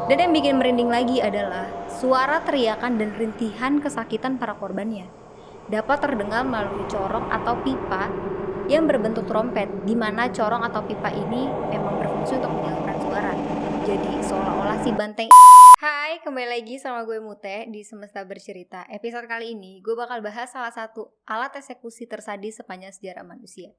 Dan yang bikin merinding lagi adalah suara teriakan dan rintihan kesakitan para korbannya dapat terdengar melalui corong atau pipa yang berbentuk trompet, di mana corong atau pipa ini memang berfungsi untuk menyalurkan suara. Jadi seolah-olah si banteng. Hai, kembali lagi sama gue Mute di Semesta Bercerita. Episode kali ini gue bakal bahas salah satu alat eksekusi tersadis sepanjang sejarah manusia.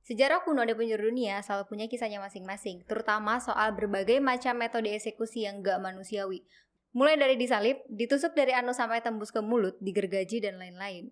Sejarah kuno dan penjuru dunia selalu punya kisahnya masing-masing, terutama soal berbagai macam metode eksekusi yang gak manusiawi. Mulai dari disalib, ditusuk dari anus sampai tembus ke mulut, digergaji, dan lain-lain.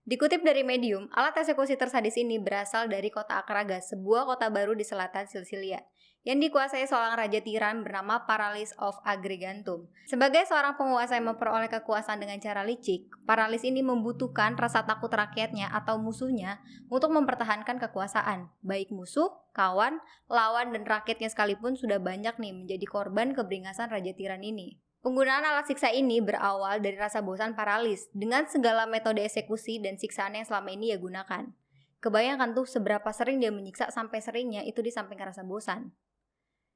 Dikutip dari Medium, alat eksekusi tersadis ini berasal dari kota Akragas, sebuah kota baru di selatan Sisilia, yang dikuasai seorang raja tiran bernama Paralis of Agrigentum. Sebagai seorang penguasa yang memperoleh kekuasaan dengan cara licik, Paralis ini membutuhkan rasa takut rakyatnya atau musuhnya untuk mempertahankan kekuasaan. Baik musuh, kawan, lawan, dan rakyatnya sekalipun sudah banyak nih menjadi korban keberingasan raja tiran ini. Penggunaan alat siksa ini berawal dari rasa bosan Paralis dengan segala metode eksekusi dan siksaan yang selama ini ia gunakan. Kebayangkan tuh seberapa sering dia menyiksa sampai seringnya itu disampingkan rasa bosan.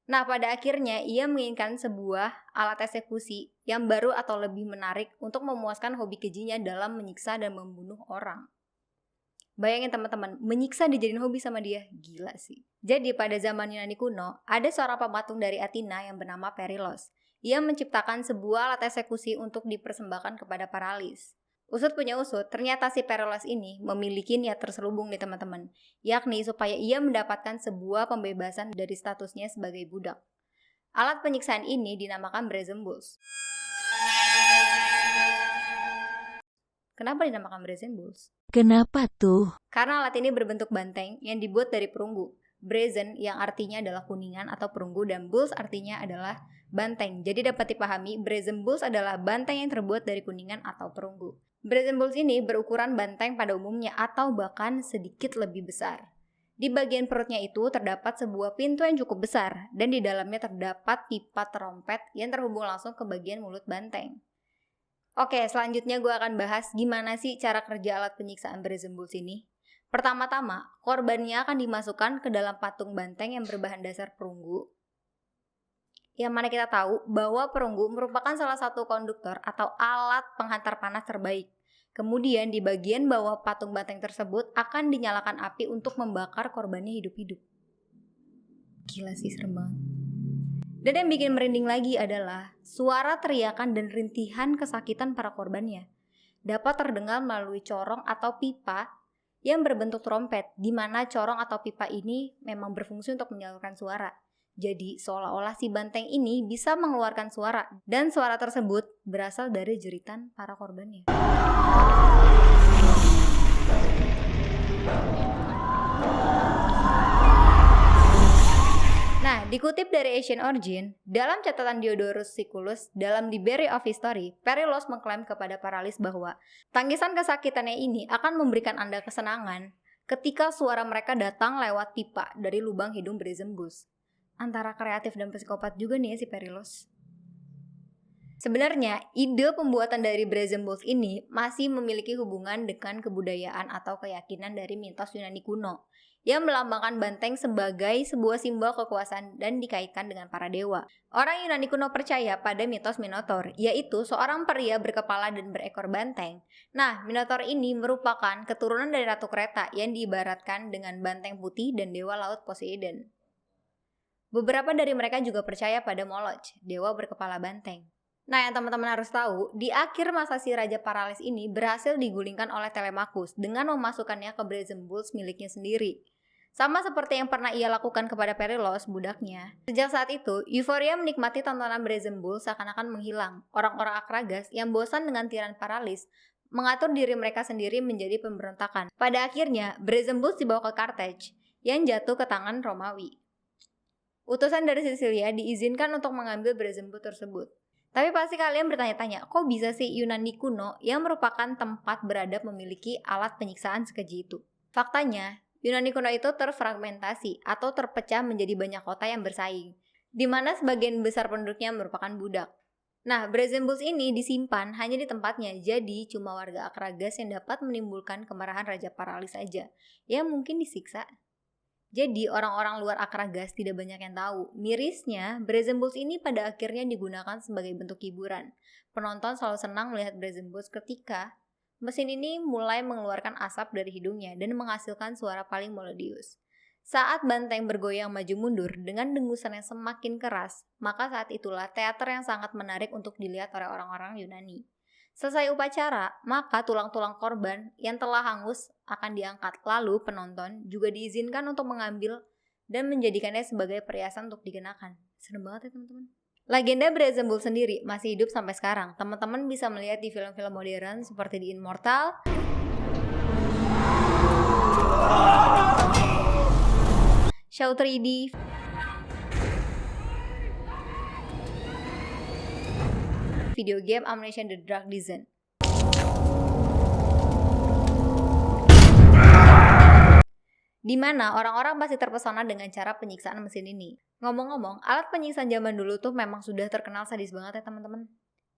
Nah, pada akhirnya ia menginginkan sebuah alat eksekusi yang baru atau lebih menarik untuk memuaskan hobi kejinya dalam menyiksa dan membunuh orang. Bayangin teman-teman, menyiksa dijadiin hobi sama dia, gila sih. Jadi pada zaman Yunani kuno, ada seorang pematung dari Athena yang bernama Perilos. Ia menciptakan sebuah alat eksekusi untuk dipersembahkan kepada Paralis. Usut punya usut, ternyata si Perilos ini memiliki niat terselubung nih teman-teman, yakni supaya ia mendapatkan sebuah pembebasan dari statusnya sebagai budak. Alat penyiksaan ini dinamakan brazen bulls. Kenapa dinamakan brazen bulls? Kenapa tuh? Karena alat ini berbentuk banteng yang dibuat dari perunggu. Brazen yang artinya adalah kuningan atau perunggu dan bulls artinya adalah banteng. Jadi dapat dipahami, brazen bulls adalah banteng yang terbuat dari kuningan atau perunggu. Brazen bulls ini berukuran banteng pada umumnya atau bahkan sedikit lebih besar. Di bagian perutnya itu terdapat sebuah pintu yang cukup besar dan di dalamnya terdapat pipa trompet yang terhubung langsung ke bagian mulut banteng. Oke, selanjutnya gue akan bahas gimana sih cara kerja alat penyiksaan brazen bulls ini. Pertama-tama, korbannya akan dimasukkan ke dalam patung banteng yang berbahan dasar perunggu. Yang mana kita tahu bahwa perunggu merupakan salah satu konduktor atau alat penghantar panas terbaik. Kemudian di bagian bawah patung banteng tersebut akan dinyalakan api untuk membakar korbannya hidup-hidup. Gila sih, serem banget. Dan yang bikin merinding lagi adalah suara teriakan dan rintihan kesakitan para korbannya dapat terdengar melalui corong atau pipa yang berbentuk trompet, di mana corong atau pipa ini memang berfungsi untuk menyalurkan suara. Jadi seolah-olah si banteng ini bisa mengeluarkan suara, dan suara tersebut berasal dari jeritan para korbannya. Nah, dikutip dari Ancient Origin, dalam catatan Diodorus Siculus dalam Library of History, Perilos mengklaim kepada Paralis bahwa tangisan kesakitannya ini akan memberikan Anda kesenangan ketika suara mereka datang lewat pipa dari lubang hidung brazen bulls. Antara kreatif dan psikopat juga nih ya si Perilos. Sebenarnya, ide pembuatan dari brazen bulls ini masih memiliki hubungan dengan kebudayaan atau keyakinan dari mitos Yunani kuno yang melambangkan banteng sebagai sebuah simbol kekuasaan dan dikaitkan dengan para dewa. Orang Yunani kuno percaya pada mitos Minotaur, yaitu seorang pria berkepala dan berekor banteng. Nah, Minotaur ini merupakan keturunan dari Ratu Kreta yang diibaratkan dengan banteng putih dan dewa laut Poseidon. Beberapa dari mereka juga percaya pada Moloch, dewa berkepala banteng. Nah, yang teman-teman harus tahu, di akhir masa si Raja Paralis ini berhasil digulingkan oleh Telemachus dengan memasukkannya ke brazen bulls miliknya sendiri. Sama seperti yang pernah ia lakukan kepada Perilos, budaknya. Sejak saat itu, euforia menikmati tontonan brazen bulls seakan-akan menghilang. Orang-orang Akragas yang bosan dengan tiran Paralis mengatur diri mereka sendiri menjadi pemberontakan. Pada akhirnya, brazen bulls dibawa ke Carthage yang jatuh ke tangan Romawi. Utusan dari Sisilia diizinkan untuk mengambil brazen bulls tersebut. Tapi pasti kalian bertanya-tanya, kok bisa sih Yunani kuno yang merupakan tempat beradab memiliki alat penyiksaan sekeji itu? Faktanya, Yunani kuno itu terfragmentasi atau terpecah menjadi banyak kota yang bersaing, di mana sebagian besar penduduknya merupakan budak. Nah, brazen bulls ini disimpan hanya di tempatnya, jadi cuma warga Akragas yang dapat menimbulkan kemarahan Raja Paralis saja, yang mungkin disiksa. Jadi orang-orang luar Akragas tidak banyak yang tahu. Mirisnya, Brazen Bulls ini pada akhirnya digunakan sebagai bentuk hiburan. Penonton selalu senang melihat Brazen Bulls ketika mesin ini mulai mengeluarkan asap dari hidungnya dan menghasilkan suara paling melodius. Saat banteng bergoyang maju mundur dengan dengusan yang semakin keras, maka saat itulah teater yang sangat menarik untuk dilihat oleh orang-orang Yunani. Selesai upacara, maka tulang-tulang korban yang telah hangus akan diangkat. Lalu penonton juga diizinkan untuk mengambil dan menjadikannya sebagai perhiasan untuk dikenakan. Serem banget ya teman-teman. Legenda Brazen Bull sendiri masih hidup sampai sekarang. Teman-teman bisa melihat di film-film modern seperti di Immortal, Show 3D, video game Amnesia The Dark Descent. Di mana orang-orang pasti terpesona dengan cara penyiksaan mesin ini. Ngomong-ngomong, alat penyiksaan zaman dulu tuh memang sudah terkenal sadis banget ya teman-teman.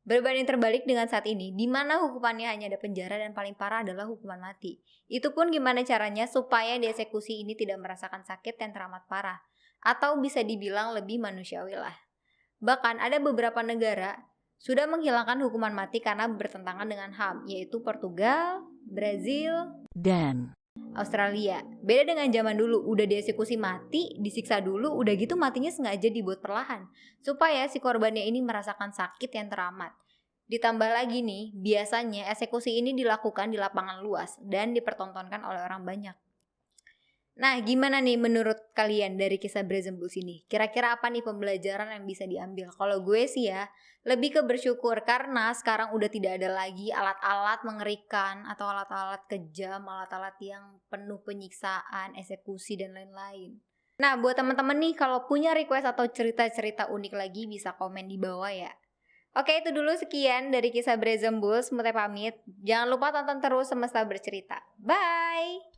Berbanding terbalik dengan saat ini, di mana hukumannya hanya ada penjara dan paling parah adalah hukuman mati. Itu pun gimana caranya supaya dieksekusi ini tidak merasakan sakit yang teramat parah, atau bisa dibilang lebih manusiawi lah. Bahkan ada beberapa negara sudah menghilangkan hukuman mati karena bertentangan dengan HAM, yaitu Portugal, Brazil, dan Australia. Beda dengan zaman dulu, udah dieksekusi mati, disiksa dulu, udah gitu matinya sengaja dibuat perlahan, supaya si korbannya ini merasakan sakit yang teramat. Ditambah lagi nih, biasanya eksekusi ini dilakukan di lapangan luas dan dipertontonkan oleh orang banyak. Nah, gimana nih menurut kalian dari kisah Brazen Bulls ini? Kira-kira apa nih pembelajaran yang bisa diambil? Kalau gue sih ya, lebih ke bersyukur karena sekarang udah tidak ada lagi alat-alat mengerikan atau alat-alat kejam, alat-alat yang penuh penyiksaan, eksekusi, dan lain-lain. Nah, buat teman-teman nih, kalau punya request atau cerita-cerita unik lagi bisa komen di bawah ya. Oke, itu dulu sekian dari kisah Brazen Bulls. Mutai pamit. Jangan lupa tonton terus Semesta Bercerita. Bye!